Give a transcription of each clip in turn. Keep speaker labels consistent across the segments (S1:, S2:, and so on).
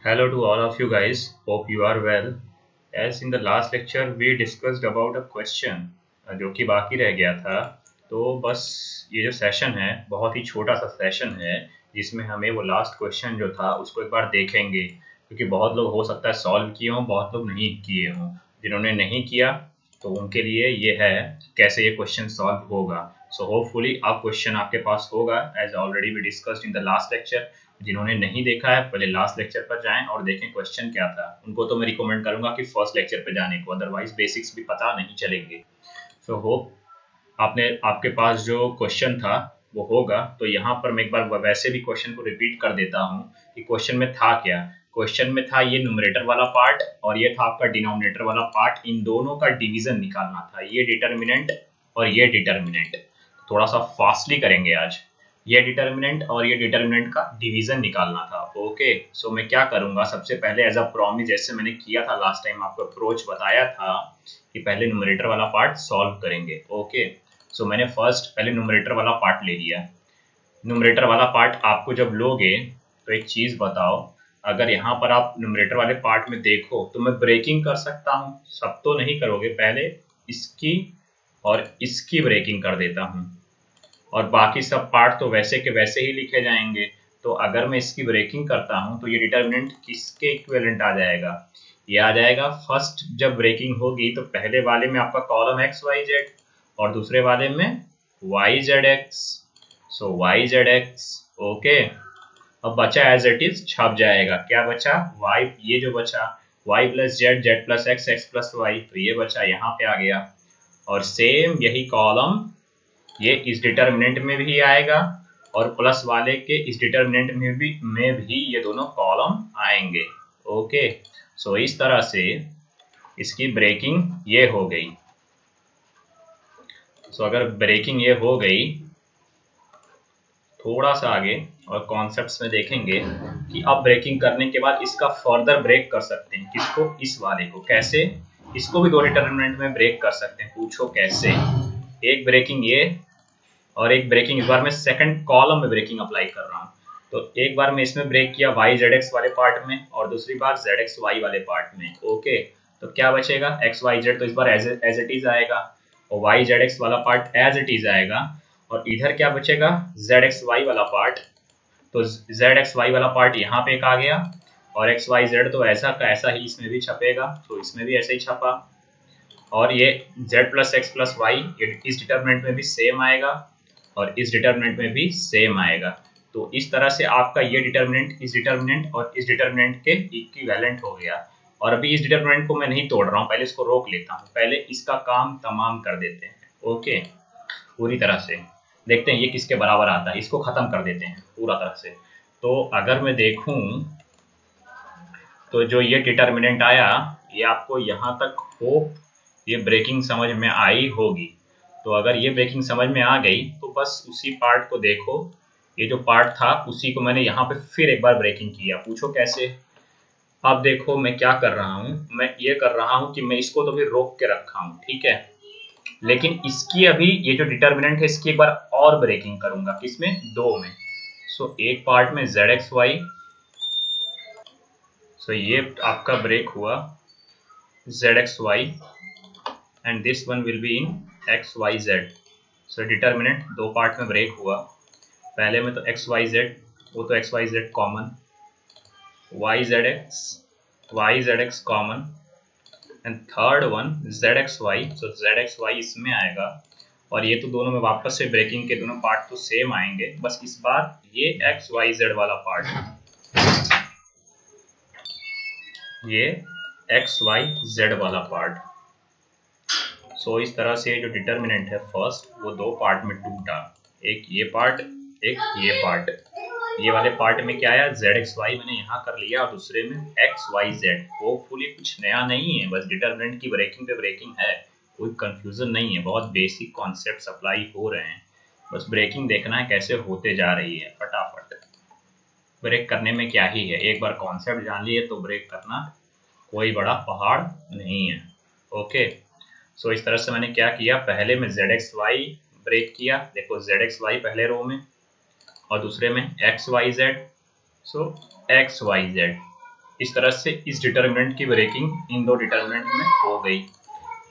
S1: Hello to all of you guys. Hope you are well. As in the last lecture, we discussed about a question जो कि बाकी रह गया था. तो बस ये जो सेशन है बहुत ही छोटा सा सेशन है जिसमें हमें वो लास्ट क्वेश्चन जो था उसको एक बार देखेंगे, क्योंकि बहुत लोग हो सकता है सॉल्व किए हों, बहुत लोग नहीं किए हों. जिन्होंने नहीं किया तो उनके लिए ये है कैसे ये क्वेश्चन सॉल्व होगा. सो होपफुली अब क्वेश्चन आपके पास होगा as already we discussed in the last lecture. जिन्होंने नहीं देखा है पहले लास्ट लेक्चर पर जाएं और देखें क्वेश्चन क्या था. उनको तो मैं रिकमेंड करूंगा कि फर्स्ट लेक्चर पे जाने को, अदरवाइज बेसिक्स भी पता नहीं चलेंगे. सो होप आपके पास जो क्वेश्चन था वो होगा. तो यहाँ पर मैं एक बार वैसे भी क्वेश्चन को रिपीट कर देता हूँ कि क्वेश्चन में था क्या. क्वेश्चन में था ये न्यूमरेटर वाला पार्ट और ये था आपका डिनोमिनेटर वाला पार्ट. इन दोनों का डिवीजन निकालना था, ये डिटर्मिनेंट और ये डिटर्मिनेंट. थोड़ा सा फास्टली करेंगे आज. ये डिटर्मिनेंट और ये डिटर्मिनेंट का डिवीजन निकालना था. ओके, सो मैं क्या करूंगा सबसे पहले एज अ प्रॉमिस, जैसे मैंने किया था लास्ट टाइम, आपको अप्रोच बताया था कि पहले न्यूमरेटर वाला पार्ट सॉल्व करेंगे. ओके, सो मैंने फर्स्ट पहले न्यूमरेटर वाला पार्ट ले लिया. न्यूमरेटर वाला पार्ट आपको जब लोगे तो एक चीज बताओ, अगर यहाँ पर आप न्यूमरेटर वाले पार्ट में देखो तो मैं ब्रेकिंग कर सकता हूँ. सब तो नहीं करोगे, पहले इसकी और इसकी ब्रेकिंग कर देता हूँ और बाकी सब पार्ट तो वैसे के वैसे ही लिखे जाएंगे. तो अगर मैं इसकी ब्रेकिंग करता हूं तो ये डिटर्मिनेंट किसके इक्विवेलेंट आ जाएगा? ये आ जाएगा फर्स्ट जब ब्रेकिंग होगी तो पहले वाले में आपका कॉलम एक्स वाई जेड और दूसरे वाले में वाई जेड एक्स. सो वाई जेड एक्स. ओके, अब बचा एज इट इज छप जाएगा. क्या बचा? वाई, ये जो बचा Y plus Z, Z plus X, X plus Y, तो ये बचा यहाँ पे आ गया. और सेम यही कॉलम ये इस डिटर्मिनेंट में भी आएगा और प्लस वाले के इस डिटर्मिनेंट में भी ये दोनों कॉलम आएंगे. ओके, सो इस तरह से इसकी ब्रेकिंग ये हो गई. सो अगर ब्रेकिंग ये हो गई, थोड़ा सा आगे और कॉन्सेप्ट्स में देखेंगे कि अब ब्रेकिंग करने के बाद इसका फर्दर ब्रेक कर सकते हैं. किसको? इस वाले को. कैसे? इसको भी दो डिटर्मिनेंट में ब्रेक कर सकते हैं. पूछो कैसे? एक ब्रेकिंग ये और एक ब्रेकिंग, इस बार मैं सेकंड कॉलम में ब्रेकिंग अप्लाई कर रहा हूँ. तो एक बार मैं इसमें ब्रेक किया वाई जेड एक्स वाले पार्ट में और दूसरी बार जेड एक्स वाई वाले पार्ट में. ओके, तो क्या बचेगा? एक्स वाई जेड तो इस बार एज इट इज आएगा और वाई जेड एक्स वाला पार्ट एज इट इज आएगा. और इधर क्या बचेगा? जेड एक्स वाई वाला पार्ट. तो जेड एक्स वाई वाला पार्ट यहाँ पे एक आ गया और एक्स वाई जेड तो ऐसा का ऐसा ही इसमें भी छपेगा, तो इसमें भी ऐसे ही छपा. और ये Z plus X plus Y इस डिटर्मिनेंट में भी सेम आएगा और इस डिटर्मिनेंट में भी सेम आएगा. तो इस तरह से आपका ये डिटर्मिनेंट इस डिटर्मिनेंट और इस डिटर्मिनेंट के इक्विवेलेंट हो गया. और अभी इस डिटर्मिनेंट को मैं नहीं तोड़ रहा हूँ, पहले इसको रोक लेता हूँ, पहले इसका काम तमाम कर देते हैं. ओके, पूरी तरह से देखते हैं ये किसके बराबर आता है. इसको खत्म कर देते हैं पूरा तरह से. तो अगर मैं देखूं तो जो ये डिटर्मिनेंट आया, ये आपको यहाँ तक होप ये ब्रेकिंग समझ में आई होगी. तो अगर ये ब्रेकिंग समझ में आ गई तो बस उसी पार्ट को देखो. ये जो पार्ट था उसी को मैंने यहाँ पे फिर एक बार ब्रेकिंग किया. पूछो कैसे? अब देखो मैं क्या कर रहा हूँ, मैं ये कर रहा हूँ कि मैं इसको तो फिर रोक के रखा हूँ, ठीक है, लेकिन इसकी अभी ये जो डिटर्मिनेंट है इसकी एक बार और ब्रेकिंग करूंगा. किसमें? दो में. सो एक पार्ट में जेड एक्स वाई, सो ये आपका ब्रेक हुआ Z X Y and this one will be in x y z. so determinant दो पार्ट में ब्रेक हुआ. पहले में तो x y z, वो तो x y z common, y z x common and third one z x y. so z x y इसमें आएगा और ये तो दोनों में वापस से ब्रेकिंग के दोनों पार्ट तो सेम आएंगे. बस इस बार ये x y z वाला पार्ट, ये x y z वाला पार्ट. सो इस तरह से जो डिटर्मिनेंट है फर्स्ट वो दो पार्ट में टूटा. एक ये पार्ट, एक ये पार्ट. ये वाले पार्ट में क्या आया? जेड एक्स वाई मैंने यहाँ कर लिया और दूसरे में एक्स वाई जेड. होपफुली कुछ नया नहीं है, बस डिटर्मिनेंट की ब्रेकिंग पे ब्रेकिंग है, कोई कंफ्यूजन नहीं है. बहुत बेसिक कॉन्सेप्ट अप्लाई हो रहे हैं, बस ब्रेकिंग देखना है कैसे होते जा रही है. फटाफट ब्रेक करने में क्या ही है, एक बार कॉन्सेप्ट जान लिए तो ब्रेक करना कोई बड़ा पहाड़ नहीं है. ओके, सो इस तरह से मैंने क्या किया, पहले में जेड एक्स वाई ब्रेक किया. देखो जेड एक्स वाई पहले रो में और दूसरे में एक्स वाई जेड. सो एक्स वाई जेड इस तरह से इस डिटर्मिनेंट की ब्रेकिंग इन दो डिटर्मिनेंट में हो गई,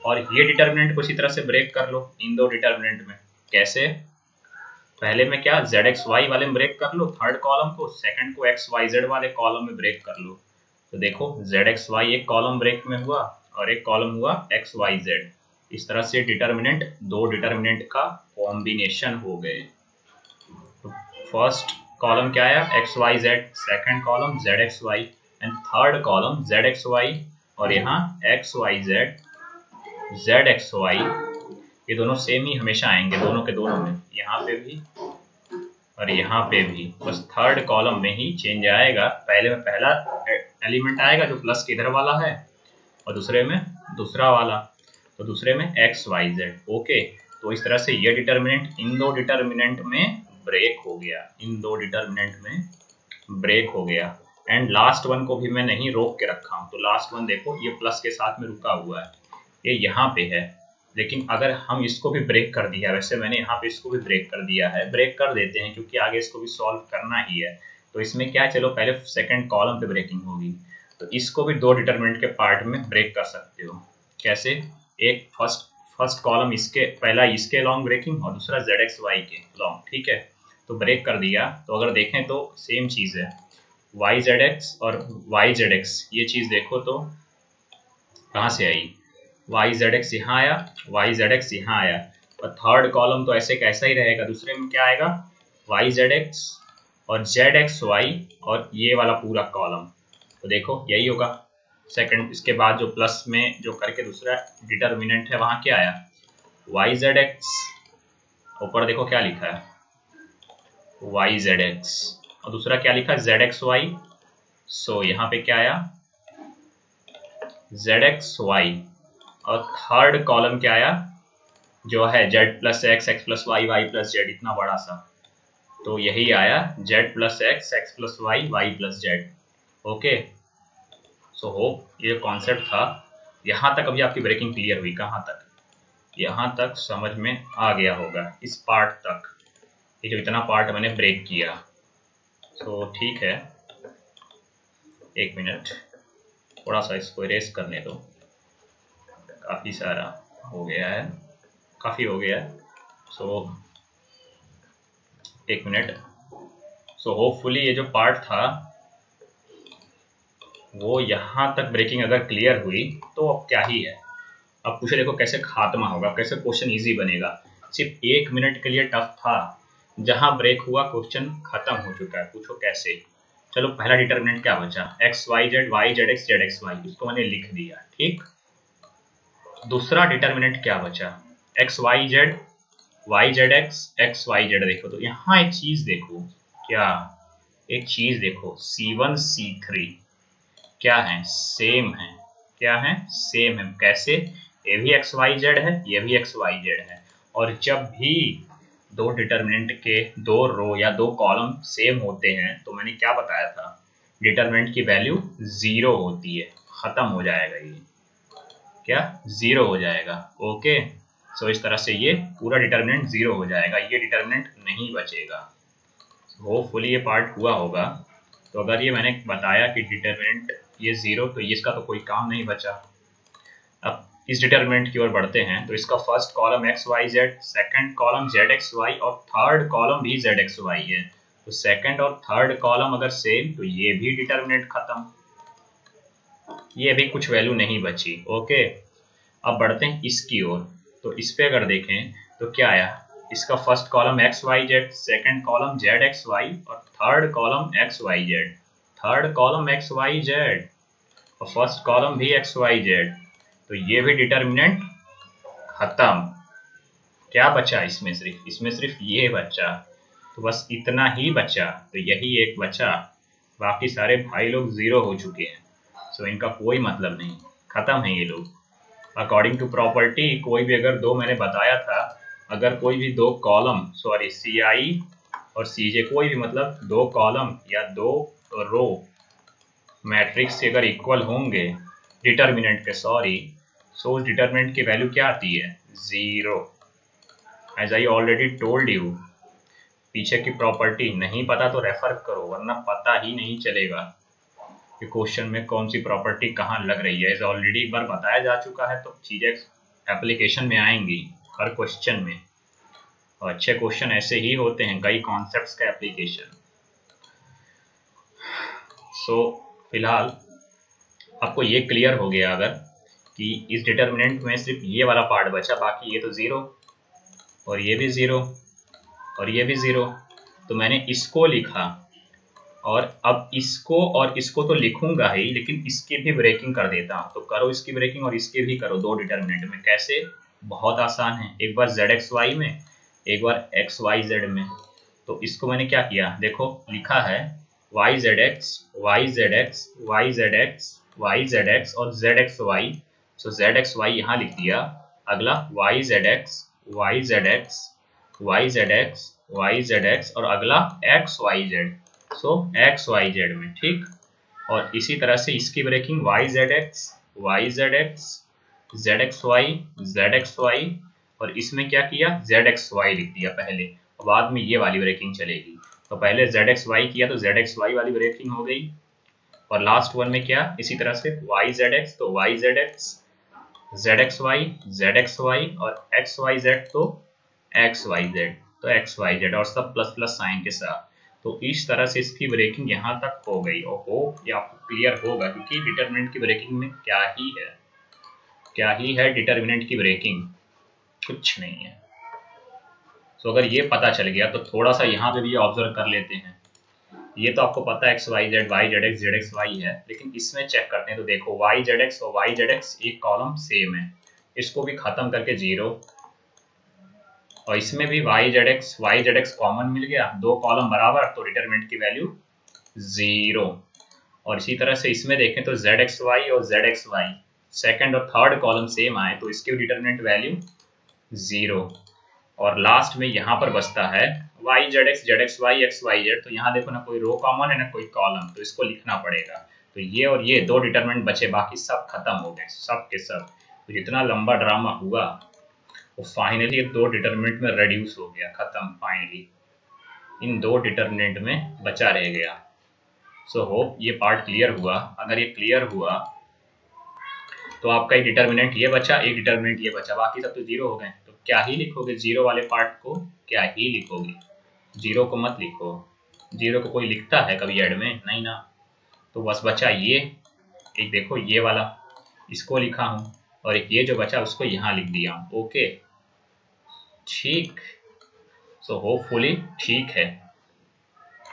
S1: और ये डिटर्मिनेंट को इसी तरह से ब्रेक कर लो इन दो डिटर्मिनेंट में। कैसे? पहले में क्या ZXY वाले में ब्रेक कर लो थर्ड कॉलम को, सेकंड को XYZ वाले कॉलम में ब्रेक कर लो। तो देखो ZXY एक कॉलम ब्रेक में हुआ और एक कॉलम हुआ XYZ। इस तरह से डिटर्मिनेंट दो डिटर्मिनेंट का कॉम्बिनेशन हो गए। तो फर्स्ट कॉलम क्या आया XYZ, second column ZXY and third column ZXY, और यहाँ XYZ ZXY ये दोनों सेम ही हमेशा आएंगे, दोनों के दोनों में, यहाँ पे भी और यहाँ पे भी, बस थर्ड कॉलम में ही चेंज आएगा। पहले में पहला एलिमेंट आएगा जो प्लस के इधर वाला है और दूसरे में दूसरा वाला, तो दूसरे में XYZ। ओके, तो इस तरह से ये डिटर्मिनेंट इन दो डिटर्मिनेंट में ब्रेक हो गया, इन दो डिटर्मिनेंट में ब्रेक हो गया। एंड लास्ट वन को भी मैं नहीं रोक के रखा हूँ, तो लास्ट वन देखो ये प्लस के साथ में रुका हुआ है, ये यहाँ पे है। लेकिन अगर हम इसको भी ब्रेक कर दिया, वैसे मैंने यहाँ पे इसको भी ब्रेक कर दिया है, ब्रेक कर देते हैं क्योंकि आगे इसको भी सॉल्व करना ही है। तो इसमें क्या है, चलो पहले सेकंड कॉलम पे ब्रेकिंग होगी, तो इसको भी दो डिटर्मिनेंट के पार्ट में ब्रेक कर सकते हो। कैसे? एक फर्स्ट कॉलम इसके, पहला इसके लॉन्ग ब्रेकिंग और दूसरा ZXY के लॉन्ग, ठीक है। तो ब्रेक कर दिया, तो अगर देखें तो सेम चीज है, YZX और YZX, ये चीज देखो तो कहाँ से आई, YZX यहाँ आया, YZX यहाँ आया, और थर्ड कॉलम तो ऐसे कैसा ही रहेगा, दूसरे में क्या आएगा YZX और ZXY और ये वाला पूरा कॉलम, तो देखो यही होगा सेकंड। इसके बाद जो प्लस में जो करके दूसरा डिटर्मिनेंट है वहां क्या आया YZX, ऊपर देखो क्या लिखा है YZX, और दूसरा क्या लिखा है ZXY। सो यहाँ पे क्या आया ZXY, और थर्ड कॉलम क्या आया जो है Z plus X, X plus Y, Y plus Z, इतना बड़ा सा, तो यही आया Z plus X, X plus Y, Y plus Z. Okay, so hope ये कॉन्सेप्ट था। यहाँ तक अभी आपकी ब्रेकिंग क्लियर हुई, कहाँ तक? यहाँ तक समझ में आ गया होगा, इस पार्ट तक, ये जो इतना पार्ट मैंने ब्रेक किया। सो ठीक है, एक मिनट, थोड़ा सा इसको इरेज करने दो, काफ़ी सारा हो गया है, काफ़ी हो गया है। सो एक मिनट। सो होपफुली ये जो पार्ट था वो यहाँ तक ब्रेकिंग अगर क्लियर हुई तो अब क्या ही है, अब पूछे देखो कैसे खात्मा होगा, कैसे क्वेश्चन इजी बनेगा। सिर्फ 1 मिनट के लिए टफ था, जहां ब्रेक हुआ क्वेश्चन खत्म हो चुका है, पूछो कैसे। चलो पहला डिटर्मिनेंट क्या बचा, XYZ YZX ZXY, उसको मैंने लिख दिया, ठीक। दूसरा डिटर्मिनेंट क्या बचा, XYZ YZX XYZ। देखो तो यहाँ एक चीज देखो, क्या एक चीज देखो, C1 C3 क्या है, सेम है, क्या है, सेम है। कैसे? ये भी XYZ है, ये भी XYZ है, और जब भी दो डिटर्मिनेंट के दो रो या दो कॉलम सेम होते हैं तो मैंने क्या बताया था, डिटर्मिनेंट की वैल्यू 0 होती है, खत्म हो जाएगा ये, क्या 0 हो जाएगा। ओके, सो इस तरह से ये पूरा डिटर्मिनेंट 0 हो जाएगा, ये डिटर्मिनेंट नहीं बचेगा। होपफुली ये पार्ट हुआ होगा। तो अगर ये मैंने बताया कि डिटर्मिनेंट ये 0, तो ये इसका तो कोई काम नहीं बचा। अब इस डिटर्मिनेंट की ओर बढ़ते हैं, तो इसका first column XYZ, second column ZXY और थर्ड कॉलम भी ZXY है। तो सेकंड और थर्ड कॉलम अगर सेम, तो ये भी डिटर्मिनेंट खत्म, ये भी कुछ वैल्यू नहीं बची। ओके, अब बढ़ते हैं इसकी ओर, तो इस पे अगर देखें तो क्या आया, इसका first column XYZ, second column ZXY और third column XYZ, third column XYZ और फर्स्ट कॉलम भी XYZ, तो ये भी डिटर्मिनेंट खत्म। क्या बचा इसमें, सिर्फ ये बचा, तो बस इतना ही बचा, तो यही एक बचा, बाकी सारे भाई लोग 0 हो चुके हैं। सो इनका कोई मतलब नहीं, खत्म है ये लोग। अकॉर्डिंग टू प्रॉपर्टी कोई भी अगर दो, मैंने बताया था, अगर कोई भी दो कॉलम, सॉरी CI और CJ, कोई भी मतलब दो कॉलम या दो रो मैट्रिक्स से अगर इक्वल होंगे डिटर्मिनेंट के, सॉरी, सो उस डिटर्मिनेंट की वैल्यू क्या आती है, 0। As I already told you, पीछे की प्रॉपर्टी नहीं पता तो रेफर करो, वरना पता ही नहीं चलेगा। कि क्वेश्चन में कौन सी प्रॉपर्टी कहाँ लग रही है, इसे ऑलरेडी एक बार बताया जा चुका है, तो चीज़ें एप्लीकेशन में आएंगी हर क्वेश्चन में, और अच्छे क्वेश्चन ऐसे ही होते हैं, कई कॉन्सेप्ट्स का एप्लीकेशन। सो फिलहाल आपको ये क्लियर हो गया अगर कि इस डिटर्मिनेंट में सिर्फ ये वाला पार्ट बचा, बाकी ये तो ज़ीरो और ये भी ज़ीरो और ये भी ज़ीरो, तो मैंने इसको लिखा, और अब इसको और इसको तो लिखूंगा ही, लेकिन इसकी भी ब्रेकिंग कर देता हूँ। तो करो इसकी ब्रेकिंग और इसकी भी करो दो डिटर्मिनेंट में। कैसे? बहुत आसान है, एक बार ZXY में, एक बार XYZ में। तो इसको मैंने क्या किया, देखो लिखा है YZX YZX YZX YZX और ZXY। सो ZXY यहाँ लिख दिया, अगला YZX YZX YZX YZX और अगला XYZ। सो XYZ में, ठीक। और इसी तरह से इसकी breaking YZX YZX ZXY ZXY, और इसमें क्या किया, ZXY लिख दिया पहले, बाद में ये वाली ब्रेकिंग चलेगी। तो पहले ZXY किया तो ZXY वाली ब्रेकिंग हो गई, और लास्ट वन में क्या, इसी तरह से YZX तो YZX ZXY ZXY और XYZ तो XYZ तो XYZ, और सब प्लस प्लस साइन के साथ। तो इस तरह से इसकी ब्रेकिंग यहाँ तक हो गई, और होप ये आपको क्लियर होगा, क्योंकि डिटर्मिनेंट की ब्रेकिंग में क्या ही है डिटर्मिनेंट की ब्रेकिंग, कुछ नहीं है। तो अगर ये पता चल गया तो थोड़ा सा यहाँ पे भी ऑब्जर्व कर लेते हैं। ये तो आपको पता है XYZ YZX ZXY है, लेकिन इसमें चेक करते हैं। तो देखो YZX और YZX एक कॉलम सेम है, इसको भी खत्म करके 0, और इसमें भी YZX कॉमन मिल गया, दो कॉलम बराबर, तो डिटरमिनेंट की वैल्यू 0। और इसी तरह से इसमें देखें तो ZXY और ZXY सेकंड और थर्ड कॉलम सेम आए, तो इसकी डिटरमिनेंट वैल्यू 0। और लास्ट में यहाँ पर बचता है YZX ZXY XYZ। तो यहाँ देखो ना कोई रो कॉमन है ना कोई कॉलम, तो इसको लिखना पड़ेगा। तो ये और ये दो डिटरमिनेंट बचे, बाकी सब खत्म हो गए, सब के सब। तो जितना लंबा ड्रामा हुआ वो फाइनली दो डिटरमिनेंट में रेड्यूस हो गया, खत्म। फाइनली इन दो डिटरमिनेंट में बचा रह गया। सो होप ये पार्ट क्लियर हुआ। अगर ये क्लियर हुआ तो आपका एक डिटरमिनेंट ये बचा, एक डिटरमिनेंट ये बचा, बाकी सब तो 0 हो गए। तो क्या ही लिखोगे 0 वाले पार्ट को, क्या ही लिखोगे, 0 को मत लिखो। 0 को कोई लिखता है कभी ऐड में, नहीं ना। तो बस बचा ये एक, देखो ये वाला, इसको लिखा हूँ, और एक ये जो बचा उसको यहाँ लिख दिया हूँ। ओके, ठीक। सो होपफुली ठीक है।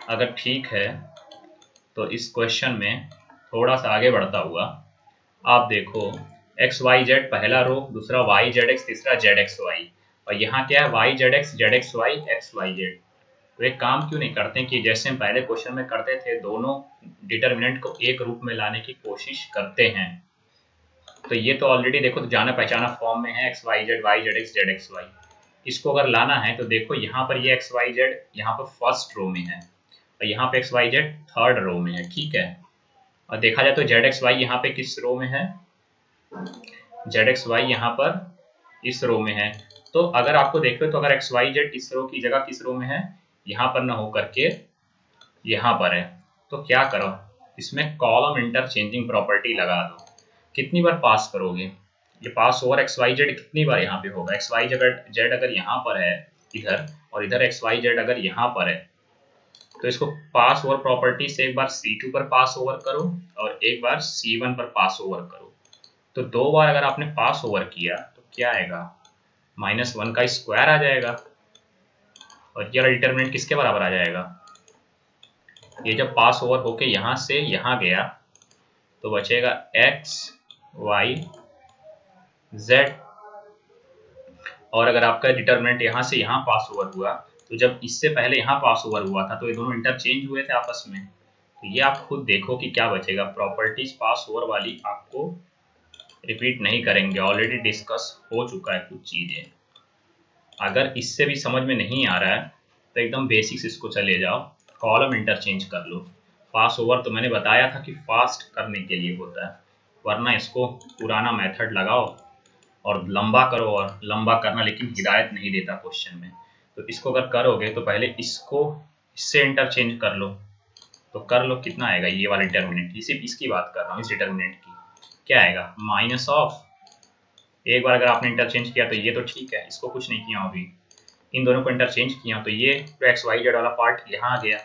S1: अगर ठीक है तो इस क्वेश्चन में थोड़ा सा आगे बढ़ता हुआ आप देखो, XYZ पहला रो, दूसरा YZX, तीसरा ZXY, और यहाँ क्या है YZX ZXY XYZ। तो एक काम क्यों नहीं करते कि जैसे हम पहले क्वेश्चन में करते थे, दोनों डिटरमिनेंट को एक रूप में लाने की कोशिश करते हैं। तो ये तो ऑलरेडी देखो तो जाना पहचाना फॉर्म में है, XYZ YZX ZXY। इसको अगर लाना है तो देखो यहाँ पर ये XYZ यहाँ पर फर्स्ट रो में है, और यहाँ पे XYZ थर्ड रो में है, ठीक है। और देखा जाए तो ZXY यहाँ पे किस रो में है, ZXY यहाँ पर इस रो में है। तो अगर आपको देखो तो अगर XYZ इस रो की जगह किस रो में है, यहाँ पर ना हो करके यहाँ पर है, तो क्या करो, इसमें कॉलम इंटरचेंजिंग प्रॉपर्टी लगा दो। कितनी बार पास करोगे, ये पास ओवर XYZ कितनी बार यहाँ पे होगा। XYZ अगर यहाँ पर है इधर, और इधर XYZ अगर यहाँ पर है, तो इसको पास ओवर प्रॉपर्टी से एक बार C2 पर पास ओवर करो और एक बार C1 पर पास ओवर करो। तो दो बार अगर आपने पास ओवर किया तो क्या आएगा, -1 का स्क्वायर आ जाएगा, और ये डिटरमिनेंट किसके बराबर आ जाएगा, ये जब पास ओवर होके यहाँ से यहाँ गया तो बचेगा XYZ। और अगर आपका डिटरमिनेंट यहाँ से यहाँ पास ओवर हुआ, तो जब इससे पहले यहाँ पास ओवर हुआ था तो ये दोनों इंटरचेंज हुए थे आपस में। तो ये आप खुद देखो कि क्या बचेगा। प्रॉपर्टीज पास ओवर वाली आपको रिपीट नहीं करेंगे, ऑलरेडी डिस्कस हो चुका है कुछ चीज़ें। अगर इससे भी समझ में नहीं आ रहा है तो एकदम बेसिक्स इसको चले जाओ, कॉलम इंटरचेंज कर लो। पास ओवर तो मैंने बताया था कि फास्ट करने के लिए होता है, वरना इसको पुराना मेथड लगाओ और लंबा करो, और लंबा करना लेकिन हिदायत नहीं देता क्वेश्चन में। तो इसको अगर करोगे तो पहले इसको इससे इंटरचेंज कर लो, तो कर लो कितना आएगा ये वाला डिटर्मिनेंट, सिर्फ इसकी बात कर रहा हूँ, इस डिटर्मिनेंट की। क्या आएगा माइनस ऑफ, एक बार अगर आपने इंटरचेंज किया तो ये तो ठीक है, इसको कुछ नहीं किया अभी, इन दोनों को इंटरचेंज किया तो ये तो एक्स वाई जेड वाला पार्ट यहाँ आ गया,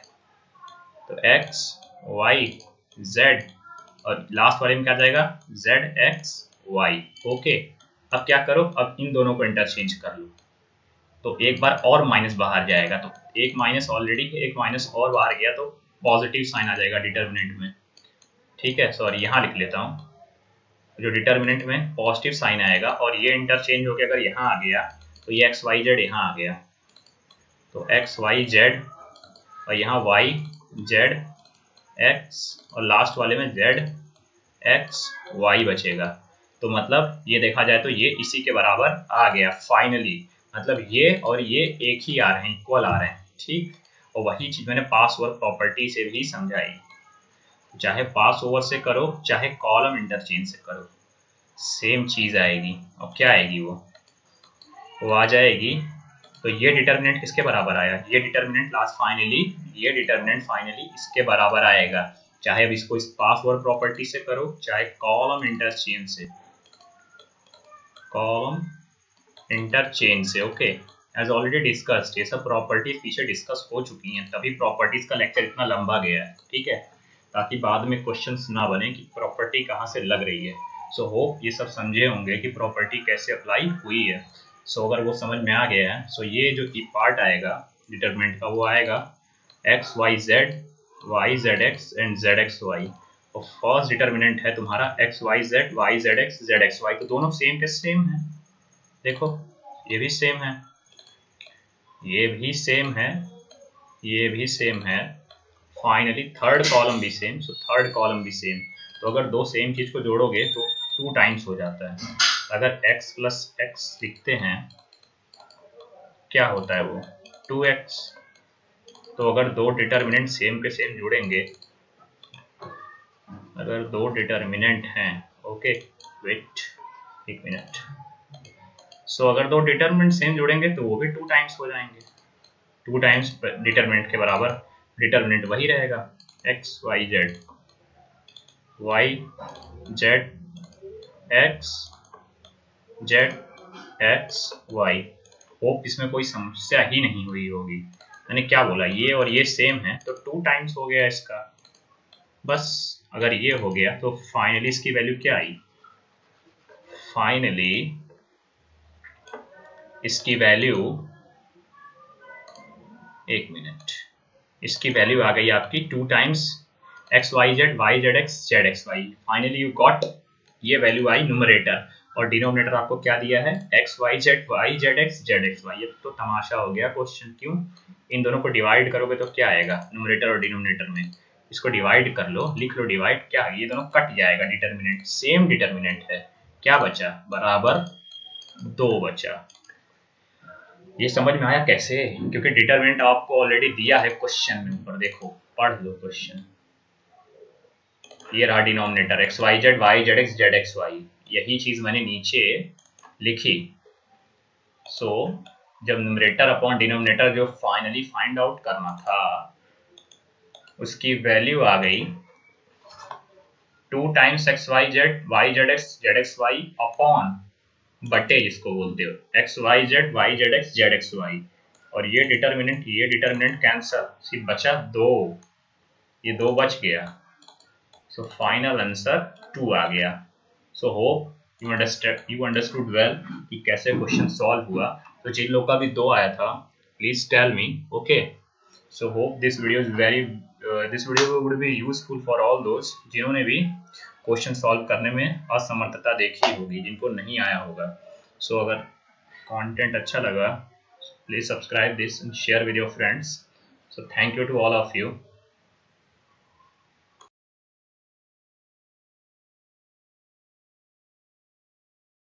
S1: तो एक्स वाई जेड, और लास्ट वाले में क्या जाएगा जेड एक्स वाई। ओके, अब क्या करो, अब इन दोनों को इंटरचेंज कर लो, तो एक बार और माइनस बाहर जाएगा, तो एक माइनस ऑलरेडी, एक माइनस और बाहर गया तो पॉजिटिव साइन आ जाएगा डिटर्मिनेंट में। ठीक है, सॉरी यहाँ लिख लेता हूँ, जो डिटर्मिनेंट में पॉजिटिव साइन आएगा और ये इंटरचेंज होकर अगर यहाँ आ गया तो ये एक्स वाई जेड यहाँ आ गया, तो एक्स वाई जेड और यहाँ वाई जेड एक्स और लास्ट वाले में जेड एक्स वाई बचेगा। तो मतलब ये देखा जाए तो ये इसी के बराबर आ गया फाइनली, मतलब ये और ये एक ही आ रहे हैं, इक्वल आ रहे हैं। ठीक, और वही चीज मैंने पास ओवर प्रॉपर्टी से भी समझाई, चाहे पास ओवर से करो चाहे कॉलम इंटरचेंज से करो सेम चीज आएगी। और क्या आएगी वो आ जाएगी, तो ये डिटर्मिनेंट किसके बराबर आया, ये डिटर्मिनेंट लास्ट फाइनली, ये डिटर्मिनेंट फाइनली इसके बराबर आएगा, चाहे अब इसको इस पास ओवर प्रॉपर्टी से करो चाहे कॉलम इंटरचेंज से, कॉलम इंटरचेंज से। ओके, एज ऑलरेडी डिस्कस्ड, ये सब प्रॉपर्टीज पीछे डिस्कस हो चुकी हैं, तभी प्रॉपर्टीज का लेक्चर इतना लंबा गया है। ठीक है, ताकि बाद में क्वेश्चंस ना बने कि प्रॉपर्टी कहाँ से लग रही है। सो होप ये सब समझे होंगे कि प्रॉपर्टी कैसे अप्लाई हुई है। सो अगर वो समझ में आ गया है, सो ये जो ई पार्ट आएगा डिटरमिनेंट का वो आएगा X Y Z X and Z X Y. और फर्स्ट डिटर्मिनेंट है तुम्हारा X Y Z X Y, तो दोनों सेम के सेम है। देखो ये भी सेम है, ये भी सेम है, ये भी सेम है, फाइनली थर्ड कॉलम भी सेम, सो थर्ड कॉलम भी सेम। तो अगर दो सेम चीज को जोड़ोगे तो 2 टाइम्स हो जाता है। अगर x प्लस एक्स लिखते हैं क्या होता है वो 2x। तो अगर दो डिटर्मिनेंट सेम के सेम जुड़ेंगे, अगर दो डिटर्मिनेंट हैं, ओके वेट एक मिनट, सो अगर दो डिटर्मिनेंट सेम जुड़ेंगे तो वो भी 2 टाइम्स हो जाएंगे, 2 टाइम्स डिटर्मिनेंट के बराबर डिटर्मिनेंट वही रहेगा X Y Z X Z X Y. Hope इसमें कोई समस्या ही नहीं हुई होगी। मैंने क्या बोला, ये और ये सेम है तो 2 टाइम्स हो गया इसका, बस अगर ये हो गया तो फाइनली इसकी वैल्यू क्या आई, फाइनली इसकी वैल्यू, एक मिनट, इसकी वैल्यू आ गई आपकी 2 times X Y Z X Y. Finally you got, ये वैल्यू आई न्यूमरेटर, और डिनोमिनेटर आपको क्या दिया है X Y Z X Y. ये तो तमाशा हो गया क्वेश्चन, क्यों, इन दोनों को डिवाइड करोगे तो क्या आएगा न्यूमरेटर और डिनोमिनेटर में, इसको डिवाइड कर लो, लिख लो डिवाइड, क्या ये दोनों कट जाएगा, डिटर्मिनेंट सेम डिटर्मिनेंट है, क्या बचा बराबर 2 बचा। ये समझ में आया कैसे, क्योंकि डिटरमिनेंट आपको ऑलरेडी दिया है क्वेश्चन में ऊपर, देखो पढ़ लो क्वेश्चन। ये रहा denominator X Y Z X Y, यही चीज मैंने नीचे लिखी। सो जब न्यूमरेटर अपॉन डिनोमिनेटर जो फाइनली फाइंड आउट करना था उसकी वैल्यू आ गई 2 times X Y Z X Y upon बटे जिसको बोलते हो X Y Z X Y, और ये डिटर्मिनेंट कैंसल, सिर्फ बचा 2, ये 2 बच गया, सो फाइनल आंसर 2 आ गया। So hope you understood well कि कैसे क्वेश्चन सॉल्व हुआ। तो जिन लोगों का भी 2 आया था please tell me, okay. So hope this video would be useful for all दोस्त जिन्होंने भी क्वेश्चन सॉल्व करने में असमर्थता देखी होगी, जिनको नहीं आया होगा। सो अगर कंटेंट अच्छा लगा please subscribe this and share with your friends. So thank you to all of you.